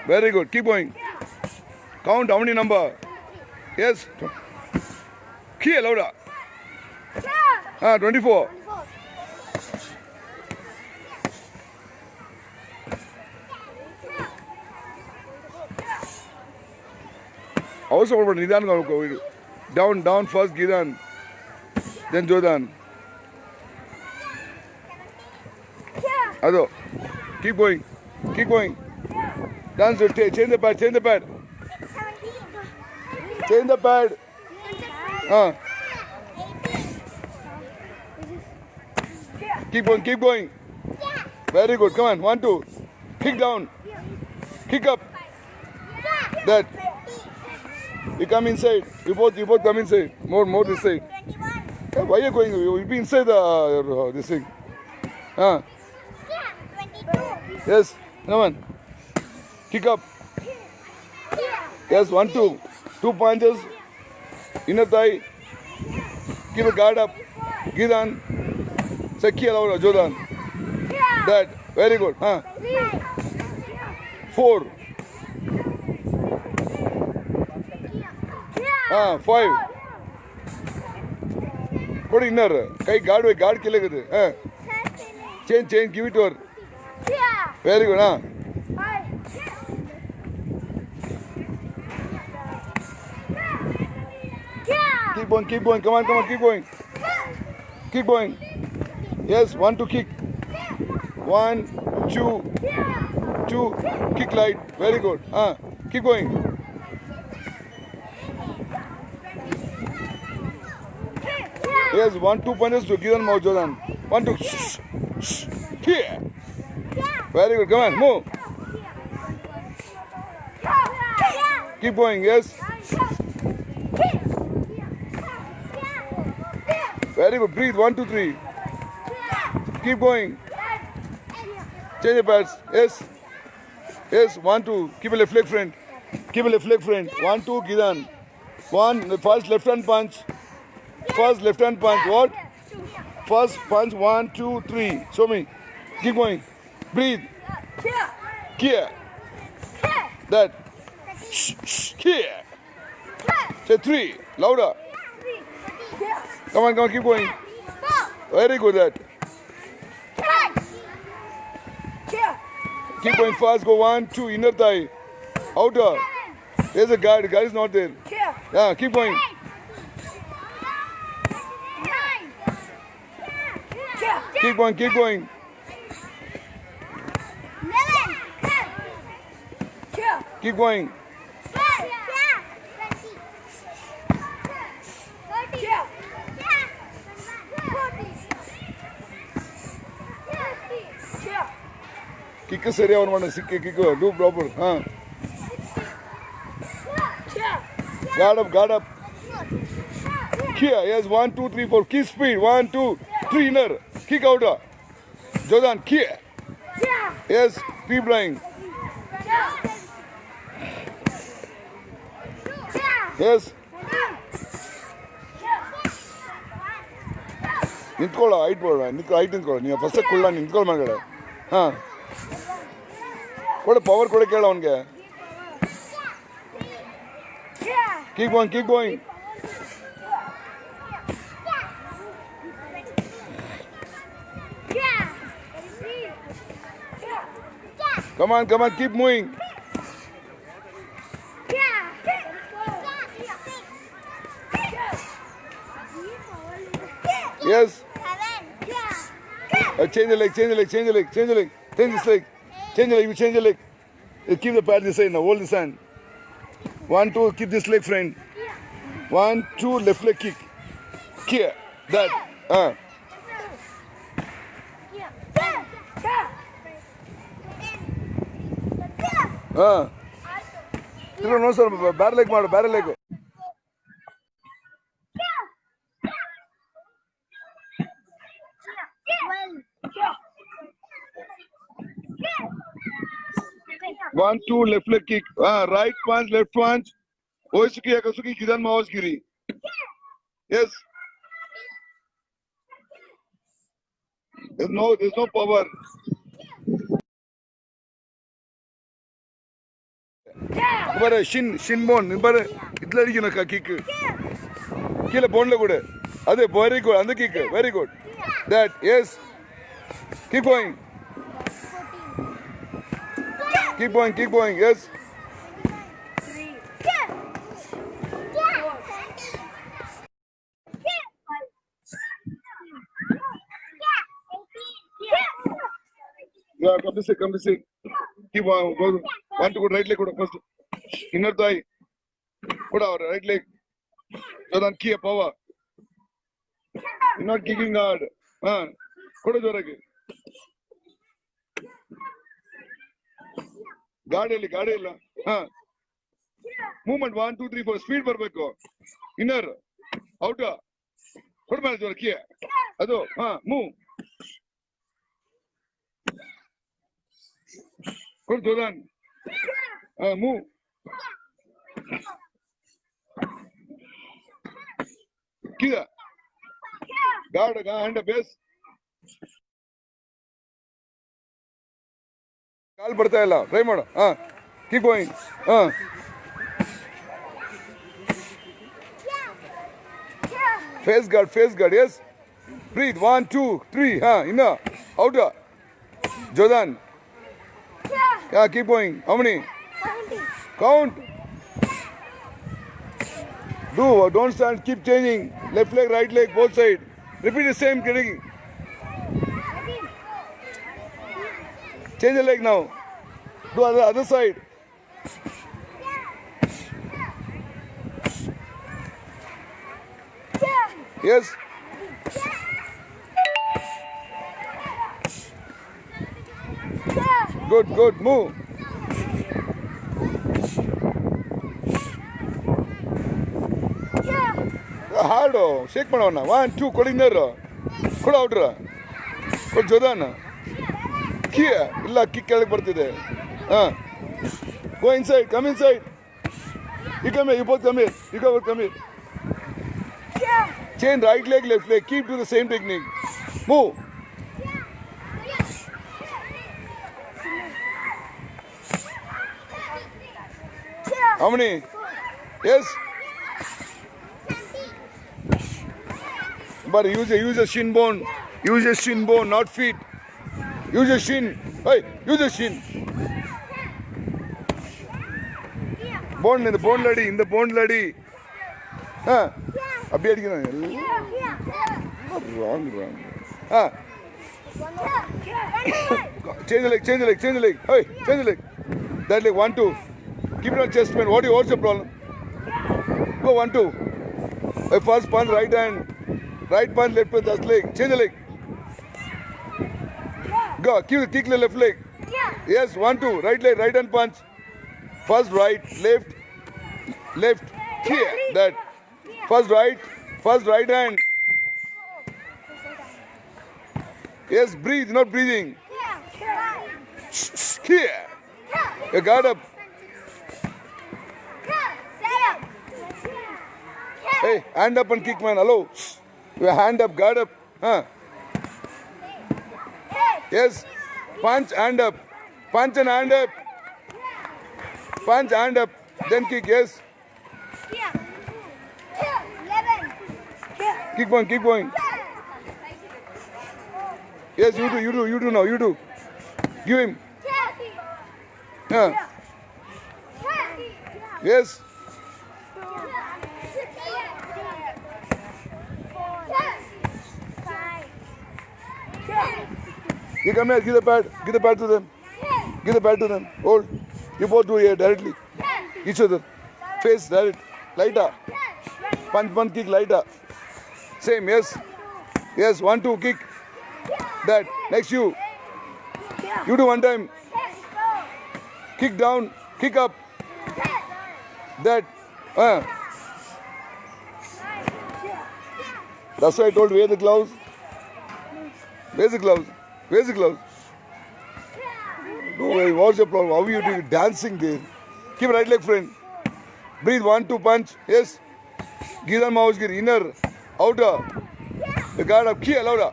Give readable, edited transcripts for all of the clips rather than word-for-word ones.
Very good. Keep going. Count how many number. Yes. Key louder. 24. Also, Nidan down first Gidan, then Jodan. Ado, keep going. Dance, change the pad. Change the pad. Keep going. Very good. Come on, 1, 2. Kick down. Kick up. That. You come inside. You both come inside. More this side. Hey, why are you going? You'll be inside this thing. 22. Yes. Come on. Kick up. Yes, 1, 2. 2 punches. Inner thigh. Keep a guard up. Gidan. Sekhi allow Jodan. That. Very good. 4. 5. Put inner. Kai guard kill it. Change. Give it to her. Very good. Keep going. Come on. Keep going. Yes, 1, 2 kick. 1, 2. Kick light. Very good. Keep going. Yes, 1, 2 punches to Gidan Maujodan. 1, 2. Here. Very good. Come on, move. Keep going. Yes. Very good. Breathe. 1, 2, 3. Keep going. Change the pads. Yes. 1, 2. Keep a left leg front. 1, 2. Gidan. 1. First left hand punch. What? First punch. 1, 2, 3. Show me. Keep going. Breathe. Here. That. Here. Say 3. Louder. Come on. Keep going. Very good. That. Keep going fast. Go 1, 2. Inner thigh. Outer. There's a guard. Guard is not there. Yeah. Keep going. Keep going. Keep going. Kick is area on kick. Do proper. Guard up. Here. Yes. 1, 2, 3, 4. Keep speed. 1, 2, 3 inner. Kick outer. Jodan. Here. Yes. Keep lying. Yes. ನಿಂತ್ಕೊಳ್ಳೋ height ಬೇಡ ನಿಂತ್ಕೊಳ್ಳೋ ನೀವು first ಕುಳ್ಳ ನಿಂತ್ಕೊಳ್ಳೋ ಮಗಡೆ ಕೊಡು power ಕೊಡು ಕೇಳ ಅವನಿಗೆ keep going Come on, keep moving. Yes. Change the leg. Change this leg. You change the leg. Keep the pad this side now. Hold this hand. 1, 2, keep this leg friend. 1, 2, left leg kick. Here. That. No, sir. Barrel leg. One, two, left leg kick. Right punch, left punch. Oisuki, Akasuki, Gidan Maosgiri. Yes. There's no power. பாரு ஷின் phone பாரு இதுல அடிக்கணும் kick கீழே போன்ல கூட அது very good அந்த kick very good that S keep going keep going yes yeah come to sit keep on go want to go right leg go first inner thigh put our right leg so then keep power you're not kicking hard kodu jorage ಗಾಡಿ ಇಲ್ಲ movement 1 2 3 4 speed ಬರಬೇಕು inner out ಕೊಡ್ಮೇಲೆ ಜೋರ key ಅದು move ಕೊಡು ಜೋದಾನ್ move ಕೀದ guard hand base ಕಾಲ್ ಬರ್ತಾ ಇಲ್ಲ try ಮಾಡು keep going face guard yes breathe 1 2 3 inna out Jordan yeah keep going how many count don't stand keep changing left leg right leg both side repeat the same getting change the leg now do other side yes good move hard shake ಮಾಡೋಣ 1 2 ಕೊಡಿಂದರ ಕೊಡು ಔಟ್ರ ಕೊಡು ಜೋದಾನ್ key ಇಲ್ಲ kick ಕೆಳಗೆ ಬರ್ತಿದೆ go inside come inside you come here you both come here you both come here change right leg left leg keep to the same technique move how many yes but use a shin bone not feet use your shin hey use your shin bone in the bone lady அப்படி அடிக்கணும் wrong change the leg hey change the leg that leg 1 2 keep it on chest man what's your problem go 1 2 first punch right punch left with that leg change the leg go keep the kick left leg yes 1 2 right leg right hand punch first right left here that first right hand yes breathe not breathing here you got up hey hand up and kick man hello your hand up guard up yes punch hand up punch and hand up punch hand up then kick yes keep going yes you do now you do give him yes you come here give the pad to them hold you both do here directly each other face direct lighter punch kick lighter same yes 1 2 kick that next you do one time kick down kick up that that's why I told wear the gloves where's the gloves no way what's your problem how you do dancing there keep right leg friend breathe 1 2 punch yes give them mouse gear inner outer the guard up key louder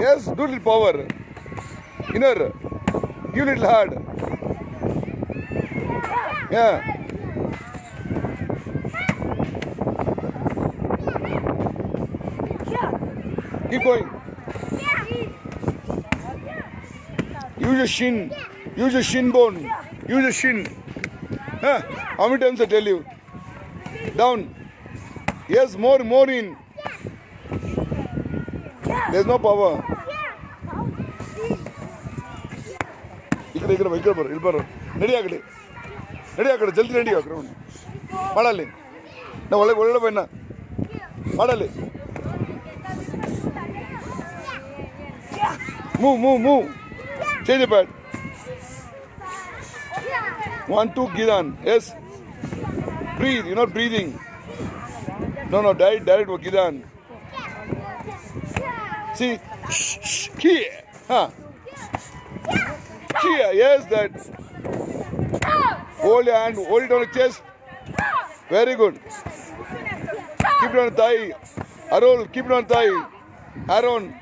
yes do little power inner give little hard Yeah. Keep going. Use your shin. Use your shin bone. Use your shin. Huh? How many times I tell you? Down. Yes, more in. There's no power. ఇక్కడ బరు ready అక్కడే జల్దీ ready ground ಮಾಡಲಿ ನಾ ಒಳ್ಳೆ ಬಣ್ಣ ಮಾಡಲಿ move change the pad 1 2 Gidan yes breathe you're not breathing no direct Gidan see here huh here yes that hold your hand hold it on the chest very good keep it on the thigh Arul keep it on the thigh Aaron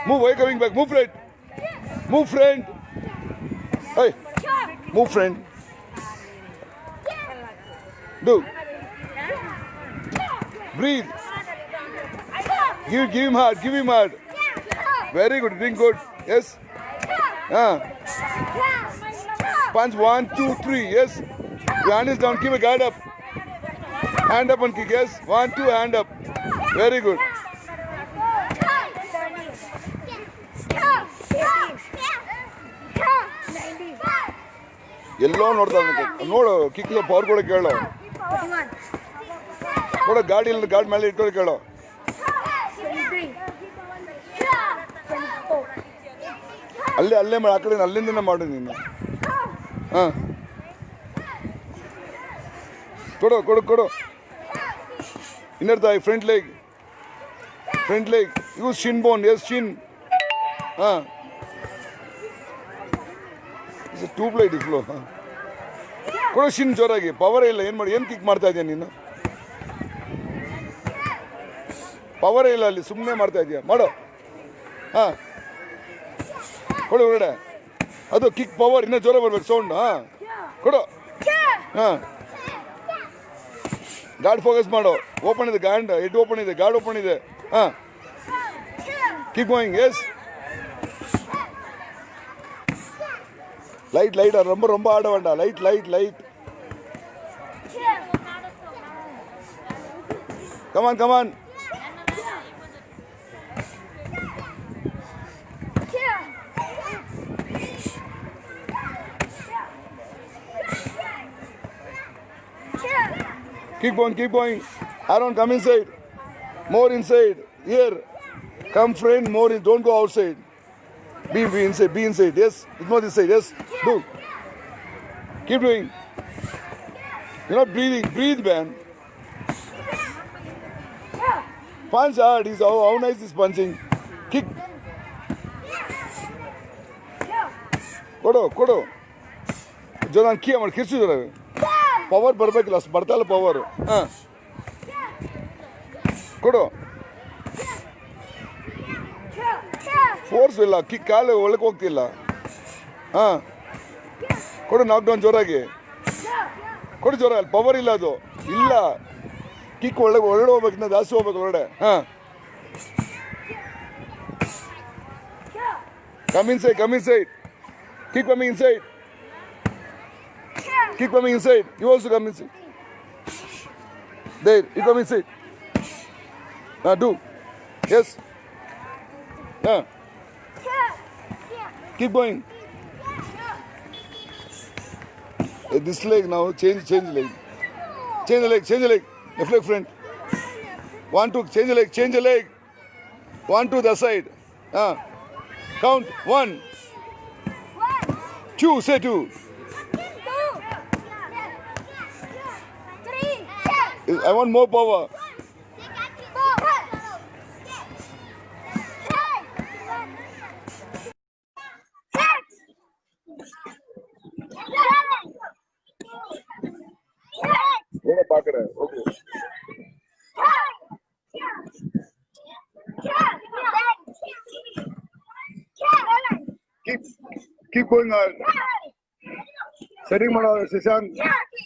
move why coming back move friend hey move friend do breathe give him hard very good doing good yes punch 1 2 3 yes your hand is down keep a guard up hand up and kick yes 1 2 hand up very good ಎಲ್ಲೋ ನೋಡ್ತಾ ನೋಡು kick power ಕೊಡಕ್ಕೆ ಹೇಳು ಕೊಡ ಗಾಡಿ ಮೇಲೆ ಇಟ್ಕೊಳಕ್ಕೆ ಹೇಳು ಅಲ್ಲೇ ಮಾಡಿ ಆ ಕಡೆ ಅಲ್ಲಿಂದನೇ ಮಾಡು ನೀನು ಹಾಂ ಕೊಡು inner thigh front leg use shin bone ಎಸ್ ಶಿನ್ ಹಾಂ ಟೂ ಪ್ಲೇಟ್ ಫ್ಲೋ ಹಾಂ ಕೊಡು ಶಿನ್ ಜೋರಾಗಿ ಪವರೇ ಇಲ್ಲ ಏನು ಕಿಕ್ ಮಾಡ್ತಾ ಇದೆಯಾ ನೀನು ಪವರೇ ಇಲ್ಲ ಅಲ್ಲಿ ಸುಮ್ಮನೆ ಮಾಡ್ತಾ ಇದೆಯಾ ಮಾಡು ಹಾಂ ಕೊಡು ಹೊರಗಡೆ ಅದು ಕಿಕ್ ಪವರ್ ಇನ್ನೂ ಜೋರ ಬರ್ಬೇಕು ಸೌಂಡ್ ಹಾಂ ಕೊಡು ಹಾಂ ಗಾರ್ಡ್ ಫೋಕಸ್ ಮಾಡು ಓಪನ್ ಇದೆ ಹೆಡ್ ಓಪನ್ ಇದೆ ಗಾರ್ಡ್ ಓಪನ್ ಇದೆ ಹಾಂ ಕೀಪ್ ಗೋಯಿಂಗ್ ಎಸ್ லைட் ரொம்ப ஆட வேண்டாம் light come on keep going Aaron come inside more inside here come friend more in don't go outside be inside yes it's more this side yes do keep doing you're not breathing breathe man punch hard is how nice is punching kick ಕೊಡು ಜೋರ key ಮಾಡಿ ಕಿರ್ಸು ಜೋರ power ಬರಬೇಕಿಲ್ಲ ಅಷ್ಟು ಬರ್ತಾ ಇಲ್ಲ power ಹಾಂ ಕೊಡು force ಇಲ್ಲ ಕಿಕ್ ಕಾಲು ಒಳಗೆ ಹೋಗ್ತಿಲ್ಲ ಹಾಂ ಕೊಡು ನಾಕ್ ಡೌನ್ ಜೋರಾಗಿ ಕೊಡು ಜೋರ ಅಲ್ಲಿ ಪವರ್ ಇಲ್ಲ ಅದು ಇಲ್ಲ ಕಿಕ್ ಒಳಗಡೆ ಹೋಗ್ಬೇಕು ಇನ್ನು ಜಾಸ್ತಿ ಹೋಗ್ಬೇಕು ಒಳಗಡೆ ಹಾಂ come inside keep coming inside you also come inside there you come inside do yes keep going this leg now change leg left leg front 1 2 change the leg 1 2 the side count 1 2 say 2 I want more power okay keep going on setting mado Shashank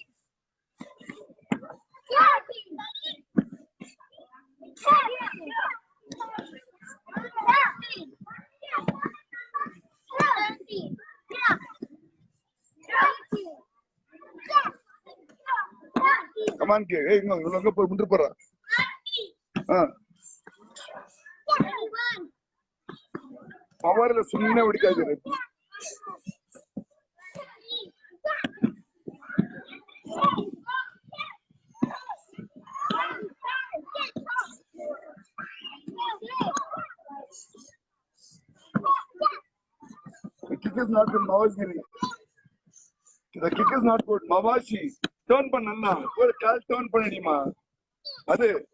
Come on, kid. Hey, no, longer put mundu pora. Power la sunne udikadire. The kick is not good, Mawagiri. The kick is not good, Mawashi. Turn panna. Or cal turn panadima. Ade.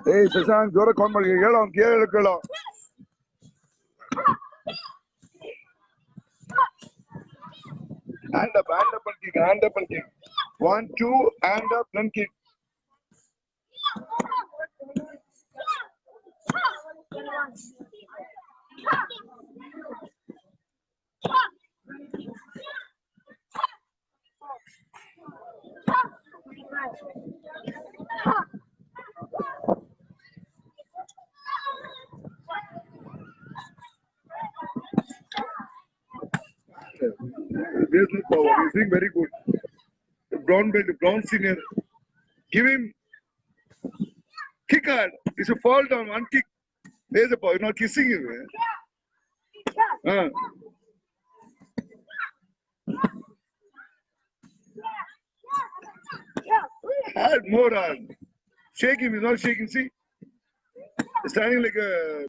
Hey, Shashank, jora kaun mari? Get on, get on. Hand up and kick. 1, 2, hand up, then kick. There's no power. He's doing very good. The brown belt, the brown senior. Give him kick hard. It's a fall down, one kick. There's a power. You're not kissing him. Hard, more hard. Shake him. He's not shaking. See? He's standing like a.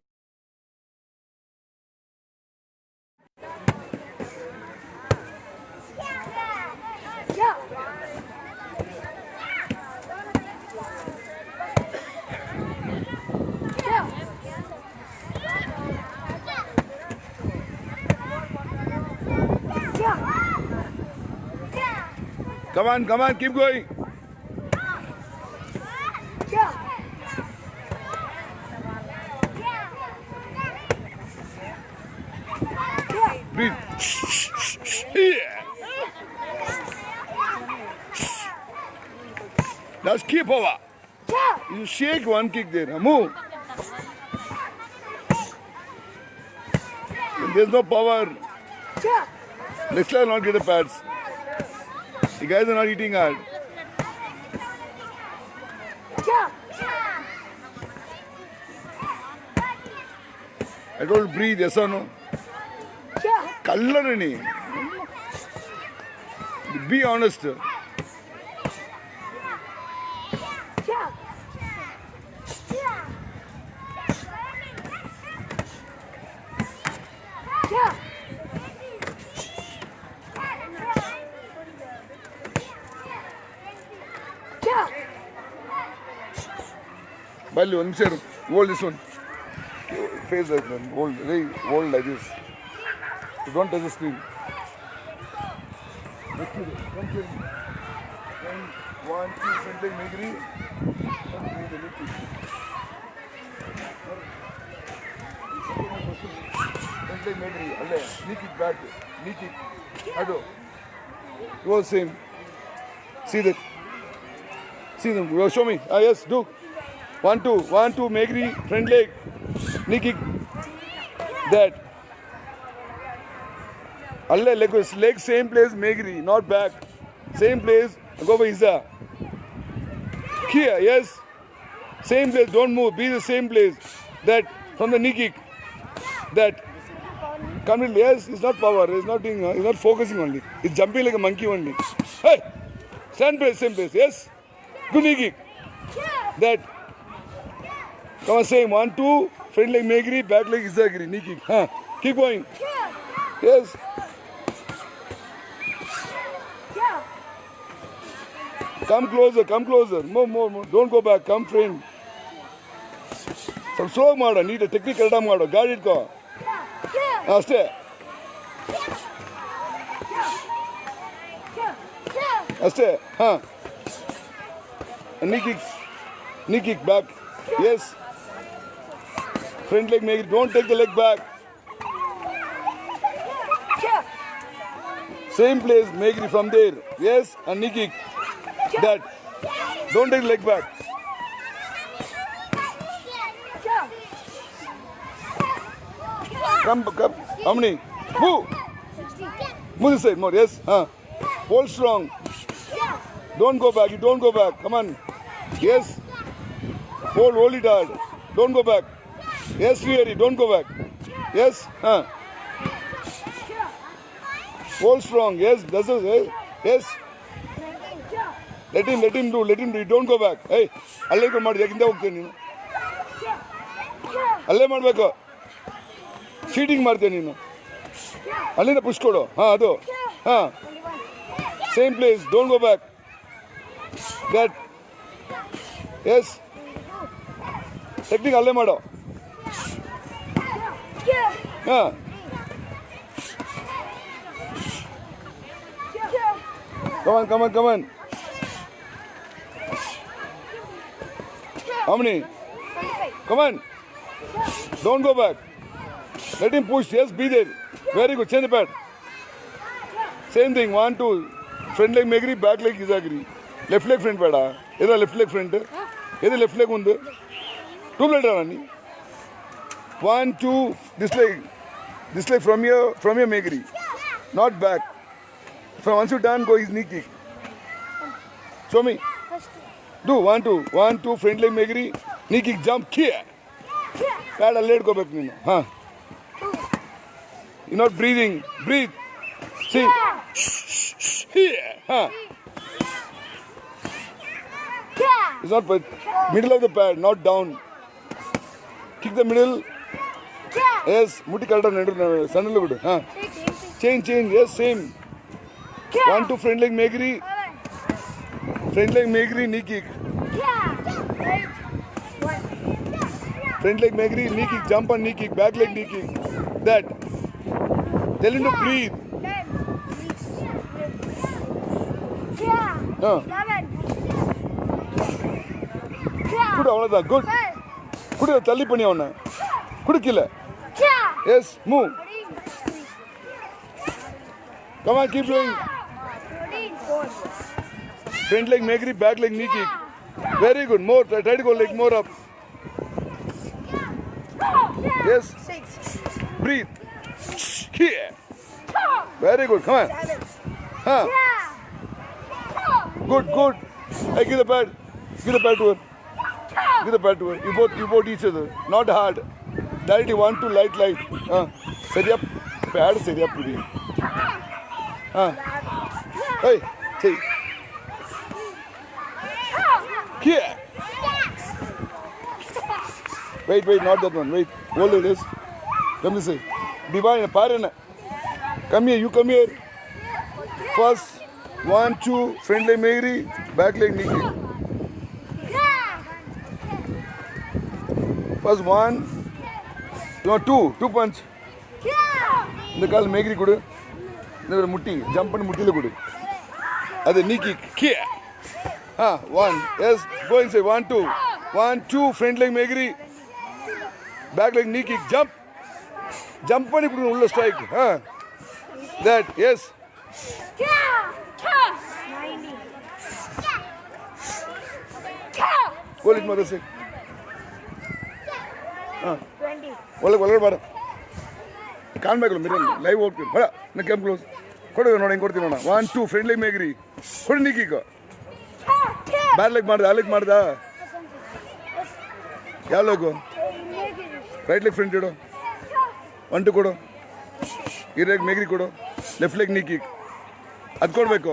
Come on, keep going. Breathe. Yeah. That's keep over. You shake one kick there. Move. There's no power. Next time, not get the pads. You guys are not eating hard. I told breathe, yes or no? Color any. Be honest. Bali, one minute. Hold this one. Face like that. Hold like this. So don't touch the screen. Let's do it. Come here. 1, 2, front leg, Megri. Front leg, Megri. Alle. Knee kick back. Knee kick. Ado. Do all same. See that. See them. Show me. Ah, yes, do. 1, 2, Megri, front leg, knee kick, that. Allah, leg same place, Megri, not back. Same place, go by Isa. Here, yes. Same place, don't move, be the same place. That, from the knee kick, that. Completely, yes, it's not power, it's not doing, it's not focusing only. It's jumping like a monkey only. Hey, stand place, same place, yes. Good knee kick. That. Come on, same. 1, 2, front leg Megri, back leg Izagiri, knee kick. Keep going. Yes. Come closer. More. Don't go back. Come friend. Some slow mado. Need a technical mado. Guard it go. Stay. Stay. Knee kick back. Yes. Front leg make it. Don't take the leg back. Same place, make it from there. Yes, and knee kick. That. Don't take the leg back. Come. How many? Move. Move this side more. Yes. Hold strong. Don't go back. You don't go back. Come on. Yes. Hold it hard. Don't go back. Yes, Srihari. Don't go back. Yes. Hold strong. Yes. That's it. Yes. Let him do. Don't go back. Hey. Alle ko ಮಾಡಿ ಯಾಕಿಂದ ಹೋಗ್ತೀನಿ ನೀನು ಅಲ್ಲೇ ಮಾಡಬೇಕು cheating ಮಾಡ್ತೀಯ ನೀನು ಅಲ್ಲಿಂದ push ಕೊಡು ಅದು same place don't go back that's technique ಅಲ್ಲೇ ಮಾಡೋ come on how many 25 come on don't go back let him push yes be there very good change the pad same thing 1 2 front leg megri back leg isagri left leg front pad eda left leg front eda left leg undu two blade rani 1 2 this leg from your megri not back so once you done go his knee kick show me first do 1 2 front leg megri knee kick jump here pad let go back nino you're not breathing breathe see here it's not middle of the pad not down kick the middle yes mutti correct nedu sannallu bidu change yes same 1 2 front leg megri knee kick front leg megri knee kick jump on knee kick back leg knee kick that tell him to breathe good avladha good kudu thalli panni avana kudu killa yes move come on keep doing front leg megri back leg knee kick very good more try to go leg more up yes 6 breathe here very good come on good hey give the pad to her you both each other not hard directly 1 2 light seri up pad seri up pudi hey say here wait not that one wait hold this come this way divine parana come here you come here first 1 2 front leg megri back leg knee kick first 1 no 2 punch இந்த கால் மேகிரி கொடு இந்த முட்டி jump பண்ணி முட்டில கொடு அது knee kick here 1 yes go inside 1 2 front leg megri back leg knee kick jump பண்ணி கொடு உள்ள strike that yes 90 go lit mother say 20 ಒಳಗೆ ಬಾರ ಕಾಣ್ಬೇಕಲ್ಲ ಮಿರರ್ ಲೈವ್ ಹೋಗ್ತೀನಿ ಬರ ನಾ ಕ್ಯಾಮ್ ಕ್ಲೋಸ್ ಕೊಡು ನೋಡಿ ಹೆಂಗೆ ಕೊಡ್ತೀನಿ ನೋಡ 1 2 ಫ್ರೆಂಡ್ ಲೆಗ್ ಮೇಗ್ರಿ ಕೊಡು ನೀ ಈಗ ಬ್ಯಾಕ್ ಲೆಗ್ ಮಾಡ್ದ ಯಾವ ಲೆಗು ರೈಟ್ ಲೆಗ್ ಫ್ರಂಟ್ ಇಡು 1 2 ಕೊಡು ಈ ಲೆಗ್ ಮೇಗ್ರಿ ಕೊಡು ಲೆಫ್ಟ್ ಲೆಗ್ ನೀ ಕಿಕ್ ಅದು ಕೊಡಬೇಕು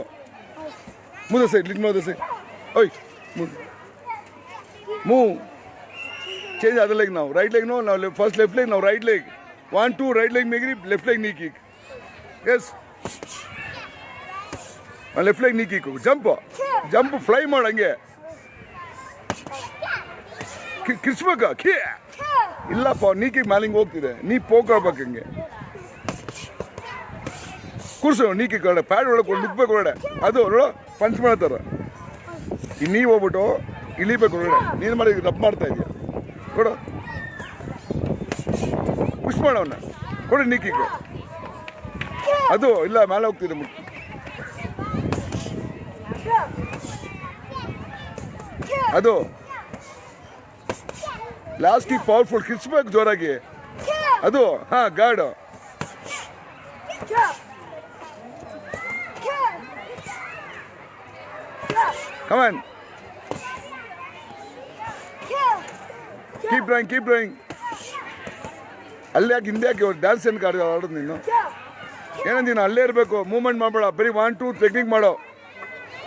ಮುಂದೆ ಸೈಡ್ ಲಿಟ್ ಮೋದ ಸೈಡ್ ಓಯ್ move change other leg now right leg no now first left leg now right leg 1 2 right leg megri left leg knee kick yes left leg knee kick jump fly ಮಾಡು ಹಂಗೆ ಕಿರ್ಸ್ಬೇಕಾ ಇಲ್ಲಪ್ಪ ನೀ kick ಮ್ಯಾಲಿಂಗ್ ಹೋಗ್ತಿದೆ ನೀ ಪೋಕಾಡ್ಬೇಕು ಹಂಗೆ ಕೂರ್ಸು ನೀ kick pad ಒಳಗೆ ನುಗ್ಬೇಕು ಒಳಗಡೆ ಅದು ನೋಡೋ ಪಂಚ್ ಮಾಡತ್ತಾರ ನೀವು ಹೋಗ್ಬಿಟ್ಟು ಇಳಿಬೇಕು ಒಳಗಡೆ ನೀನು ಮಾಡಿ ರಬ್ ಮಾಡ್ತಾ ಇದೀಯ ಕೊಡು ಪುಷ್ ಮಾಡವನ್ನ ಕೊಡು ನೀ ಕಿಕ್ ಅದು ಇಲ್ಲ ಮೇಲೆ ಹೋಗ್ತಿದೆ ಮುಟ್ಟಿ ಅದು ಲಾಸ್ಟ್ ಕಿಕ್ ಪವರ್ಫುಲ್ ಕಿರ್ಸ್ಬೇಕು ಜೋರಾಗಿ ಅದು ಹಾ ಗಾರ್ಡ್ ಕಮಾನ್ ಕೀಪ್ ಡ್ರಾಯಿಂಗ್ ಅಲ್ಲೇ ಯಾಕೆ ಹಿಂದೆ ಯಾಕೆ ಡ್ಯಾನ್ಸ್ ಏನು ಆಡೋದು ನೀನು ಏನೋ ನೀನು ಅಲ್ಲೇ ಇರಬೇಕು ಮೂವ್ಮೆಂಟ್ ಮಾಡಬೇಡ ಬರೀ 1 2 ಟೆಕ್ನಿಕ್ ಮಾಡೋ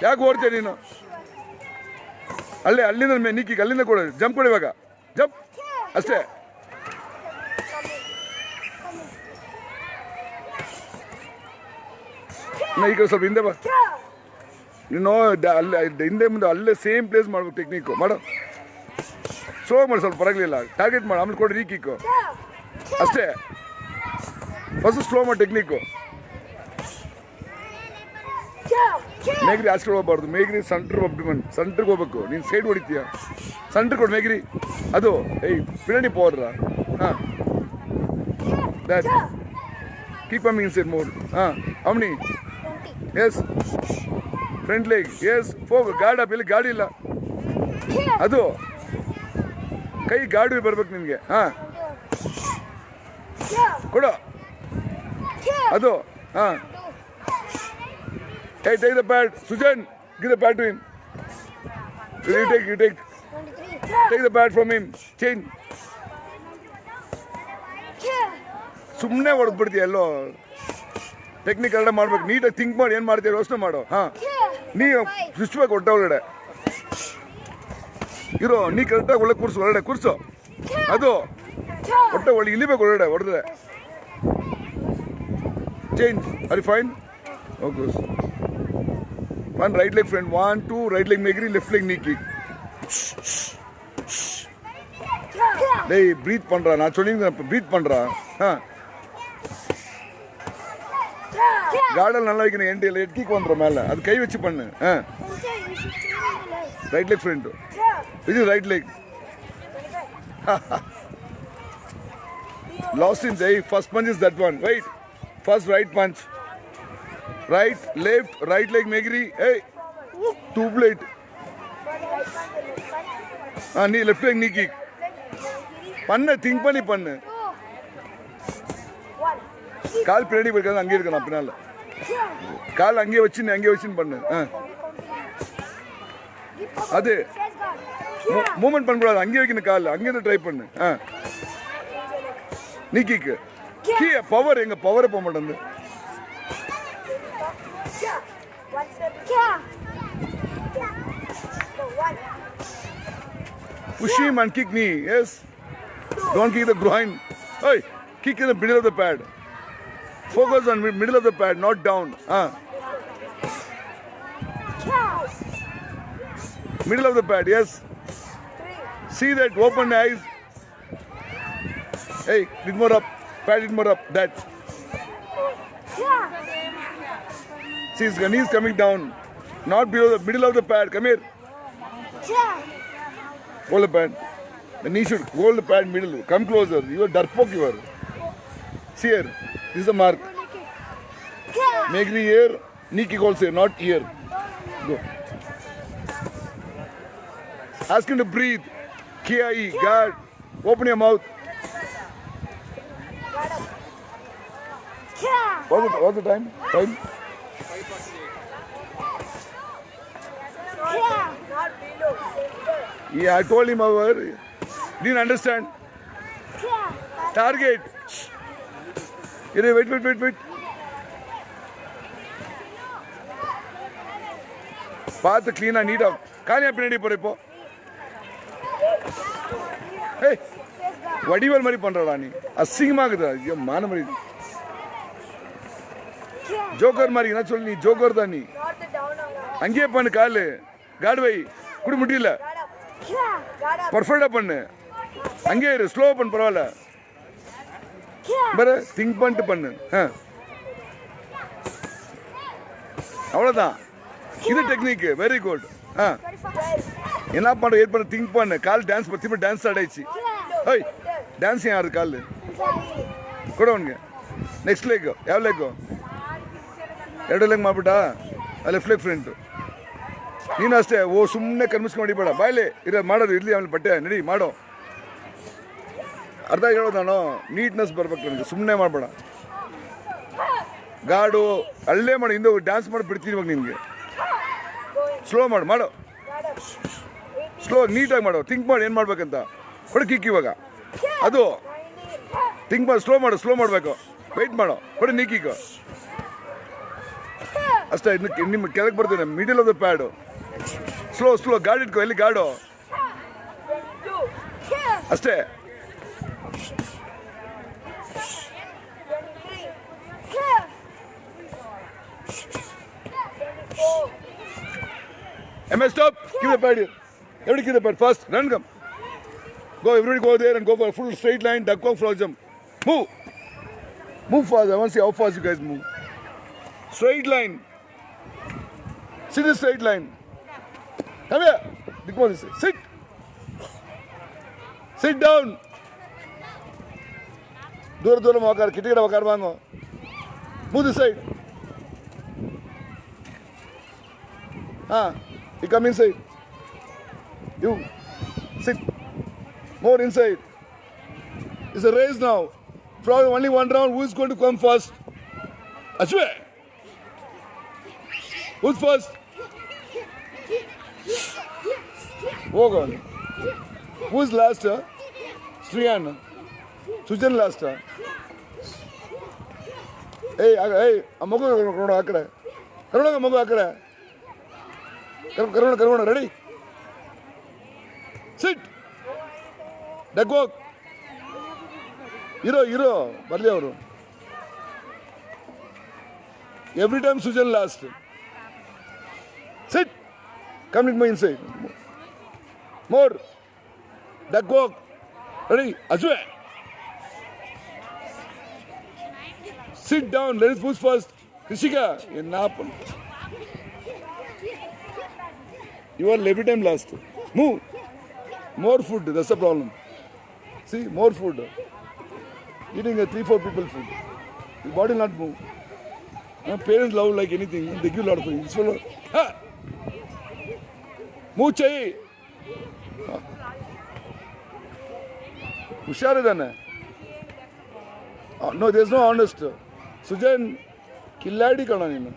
ಯಾಕೆ ಓಡ್ತೀಯ ನೀನು ಅಲ್ಲಿಂದ ನೀಕಿಗೆ ಅಲ್ಲಿಂದ ಕೊಡು ಜಂಪ್ ಕೊಡು ಇವಾಗ ಜಂಪ್ ಅಷ್ಟೇ ಈಗ ಸ್ವಲ್ಪ ಹಿಂದೆ ಬಾ ನೀನು ಅಲ್ಲೇ ಹಿಂದೆ ಮುಂದೆ ಅಲ್ಲೇ ಸೇಮ್ ಪ್ಲೇಸ್ ಮಾಡ್ಬೇಕು ಟೆಕ್ನಿಕ್ಕು ಮಾಡೋ ಸ್ಲೋ ಮಾಡಿ ಸ್ವಲ್ಪ ಪರವಾಗಿಲ್ಲ ಟಾರ್ಗೆಟ್ ಮಾಡಿ ಆಮೇಲೆ ಕೊಡಿ ರೀಕಿಕ್ಕು ಅಷ್ಟೇ ಫಸ್ಟ್ ಸ್ಲೋ ಮಾಡಿ ಟೆಕ್ನಿಕ್ಕು ಮೇಗ್ರಿ ಆಚೆ ಹೋಗ್ಬಾರ್ದು ಮೇಗ್ರಿ ಸೆಂಟ್ರಿಗೆ ಹೋಗ್ಬೇಕು ನೀನು ಸೈಡ್ ಹೊಡಿತೀಯ ಸೆಂಟ್ರ್ ಕೊಡು ಮೇಗ್ರಿ ಅದು ಪಿರಣಿ ಪವರ್ ಹಾಂ that keep um inside mode ಹಾಂ ಅವನಿ ಎಸ್ ಫ್ರಂಟ್ ಲೆಗ್ ಎಸ್ ಹೋಗು ಗಾರ್ಡ್ ಅಪ್ ಇಲ್ಲಿ ಗಾಡಿ ಇಲ್ಲ ಅದು ಕೈ ಗಾಡಿ ಬರ್ಬೇಕು ನಿನಗೆ ಹಾಂ ಕೊಡು ಅದು ಹಾಂ Hey, take the pad. Sujan, give the pad to him. You take. Take the pad from him. Change. ಸುಮ್ಮನೆ ಹೊಡೆದ್ಬಿಡ್ತೀಯ ಎಲ್ಲೋ ಟೆಕ್ನಿಕ್ ಎಲ್ಲ ಮಾಡ್ಬೇಕು ನೀಟಾಗಿ ಥಿಂಕ್ ಮಾಡಿ ಏನು ಮಾಡ್ತೀಯ ಯೋಚನೆ ಮಾಡು ಹಾಂ ನೀವು ಸೃಷ್ಟಿಬೇಕು ಹೊಟ್ಟೆ ಒಳಗಡೆ ಇರೋ ನೀ ಕರೆಕ್ಟಾಗಿ ಒಳಗೆ ಕೂರ್ಸು ಹೊರಗಡೆ ಕೂರ್ಸು ಅದು ಹೊಟ್ಟೆ ಒಳಗೆ ಇಳಿಬೇಕು ಹೊರಗಡೆ ಹೊಡೆದ್ರೆ change are you fine okay One right leg front, 1 2 right leg Megri, left leg knee kick. Hey, breathe பண்றா நான் சொல்லிங்க breathe பண்றா கார்டல் நல்லா வைக்கணும் என்டில ஹெட் கிக் வந்துற மேல அது கை வச்சு பண்ணு ரைட் லெக் ஃப்ரண்ட் இது right leg lost in the first punch is that one wait first right punch right left right leg Megri hey two blade knee left leg knee kick பண்ணு think பண்ணி பண்ணு கால் பின்னாடி போயிருக்காது அங்கே இருக்கணும் பின்னால கால் அங்கே வச்சு பண்ணு அது மூவ்மெண்ட் பண்ணக்கூடாது அங்கே வைக்கணும் கால் அங்கேருந்து ட்ரை பண்ணு நீ கிக்கு கீ பவர் எங்க பவரை போக மாட்டேங்குது Push him and kick knee. Yes. Don't kick the groin. Hey, kick in the middle of the pad. Focus on middle of the pad, not down. Middle of the pad. Yes. See that open eyes. Hey, bit more up. Pad it more up. That. See, his knee is coming down. Not below the middle of the pad. Come here. Hold the pad. The knee should hold the pad middle. Come closer. You are darpok you are. See here. This is the mark. Megri here. Knee kick also here. Not here. Go. Ask him to breathe. KIE. Guard. Open your mouth. What's the time? Time? Yeah, I told him over. Didn't understand. Target. Wait. பார்த்து clean neat up. காலியா பின்னாடி போற இப்போ. Hey. வடிவல் மாதிரி பண்றடா நீ. அசிங்கமா இருக்குடா. ஐயோ மானமரி. ஜோக்கர் மாதிரி என்ன சொல்லு நீ ஜோக்கர் தான் நீ. அங்கேயே பண்ணு கால். கார்டு வை. குடி முடியல. பர்ஃபெக்டா பண்ணு அங்கே இரு ஸ்லோ பண்ணு பரவாயில்ல பர திங்க் பண்ணிட்டு பண்ணு அவ்வளோதான் இது டெக்னிக் வெரி குட் என்ன பண்ண ஏற்பட திங்க் பண்ணு கால் டான்ஸ் திரும்ப டான்ஸ் ஸ்டார்ட் ஆயிடுச்சு ஓய் டான்ஸ் யாரு கால் கூட உனಗೆ ನೆಕ್ಸ್ಟ್ ಲೆಗ್ ಯಾವ ಲೆಗ್ ಎರಡು ಲೆಗ್ ಮಾಡ್ಬಿಟ್ಟಾ ಲೆಫ್ಟ್ ಲೆಗ್ ಫ್ರಂಟ್ ನೀನು ಅಷ್ಟೇ ಓ ಸುಮ್ಮನೆ ಕನ್ಮಿಸ್ಕೊಂಡು ಹೊಡಿಬೇಡ ಬಾಯ್ಲೆ ಮಾಡೋದು ಇರಲಿ ಆಮೇಲೆ ಬಟ್ಟೆ ನಡಿ ಮಾಡೋ ಅರ್ಥ ಹೇಳೋದು ನಾನು, ನೀಟ್ನೆಸ್ ಬರ್ಬೇಕು ನನಗೆ, ಸುಮ್ಮನೆ ಮಾಡಬೇಡ. ಗಾಡು ಅಲ್ಲೇ ಮಾಡಿ, ಹಿಂದೆ ಡ್ಯಾನ್ಸ್ ಮಾಡಿ ಬಿಡ್ತೀನಿ ಇವಾಗ ನಿನಗೆ. ಸ್ಲೋ ಮಾಡು ಸ್ಲೋ, ನೀಟಾಗಿ ಮಾಡು, ಥಿಂಕ್ ಮಾಡಿ ಏನು ಮಾಡ್ಬೇಕಂತ. ಕೊಡು ಕಿಕ್ ಇವಾಗ, ಅದು ಥಿಂಕ್ ಮಾಡಿ, ಸ್ಲೋ ಮಾಡಬೇಕು. ವೆಯ್ಟ್ ಮಾಡೋ, ಕೊಡಿ ನೀ ಕಿಕ್ ಅಷ್ಟೇ. ಇನ್ನು ನಿಮ್ಮ ಕೆಳಗೆ ಬರ್ತೀನಿ, middle of the pad. Slow ಗಾಡಿ ಇಟ್ಕೋ, ಎಲ್ಲಿ ಗಾಡು ಅಷ್ಟೇ. MS stop, keep the pad here. Everybody keep the pad, fast, run, come. Go, everybody go there and go for a full straight line, duck walk, frog jump. Move fast, I want to see how fast you guys move. Straight line. Sit in straight line. Come here. Sit down. दूर वकार किटी वकार वांगो. Move this side. You come inside. You sit. More inside. It's a race now. For only one round, who is going to come first? Ashwe. Who's first? Walk on. Who's last? Sriyan. Sujan last. Hey, Amogo Akara. Karuna Mogo Akara. Karuna, ready? Sit. Duck walk. Hero. Barli avaru. Every time Sujan last. Sit. Come with me inside. More. Duck walk. Ready? Ashwe. Sit down. Let us push first. Krishika. You are every time last. Move. More food. That's the problem. See, more food. Eating 3-4 people food. Your body will not move. Parents love like anything. They give a lot of food. This fellow. Move chahi. Hushar idane. No, there's no honest. Sujan, killadi kana ninu.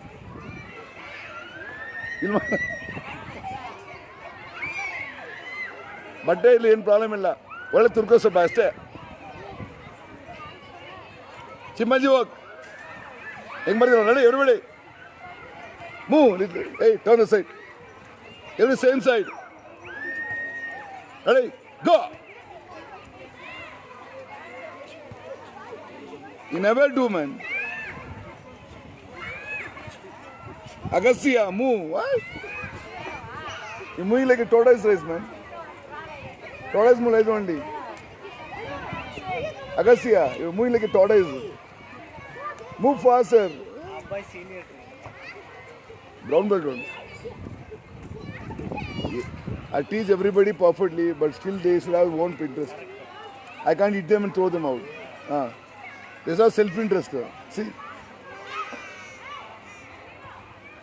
ಬಟ್ಟೆ ಇಲ್ಲಿ ಏನು problem ಇಲ್ಲ, ಒಳ್ಳೆ ತುರ್ಕೋ ಸ್ವಲ್ಪ ಅಷ್ಟೇ. ಚಿಮ್ಮಜ್ಜಿ ಹೋಗ್ ಹೆಂಗೆ ಬರ್ತೀರ ರೆಡಿ ಎವ್ರಿಬಡಿ ಮೂವ್. ಏಯ್ turn the side, every same side, ready go. You never do, man. Agastya, move. What? You're moving like a tortoise race, man. Tortoise move like only. Agastya, you're moving like a tortoise. Move faster. By senior. Brown background. I teach everybody perfectly, but still they should have own interest. I can't eat them and throw them out. There's a self-interest. See?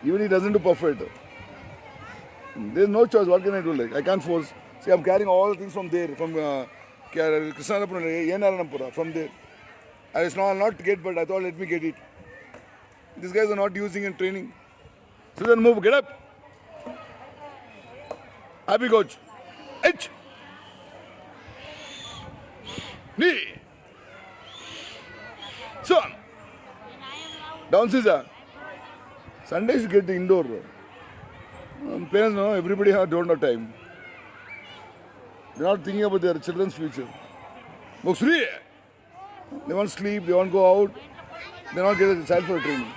Even he doesn't do perfect. There's no choice. What can I do? Like, I can't force. See, I'm carrying all the things from there, from Krishnapura, Yenaranampura, from there. I was not to get, but I thought, let me get it. These guys are not using and training. So then move, get up. Happy coach. H. Knee. Son. Down Caesar. Sundays you get the indoor. Parents know, everybody don't have time. They're not thinking about their children's future. They want sleep, they want to go out. They're not getting the child for training.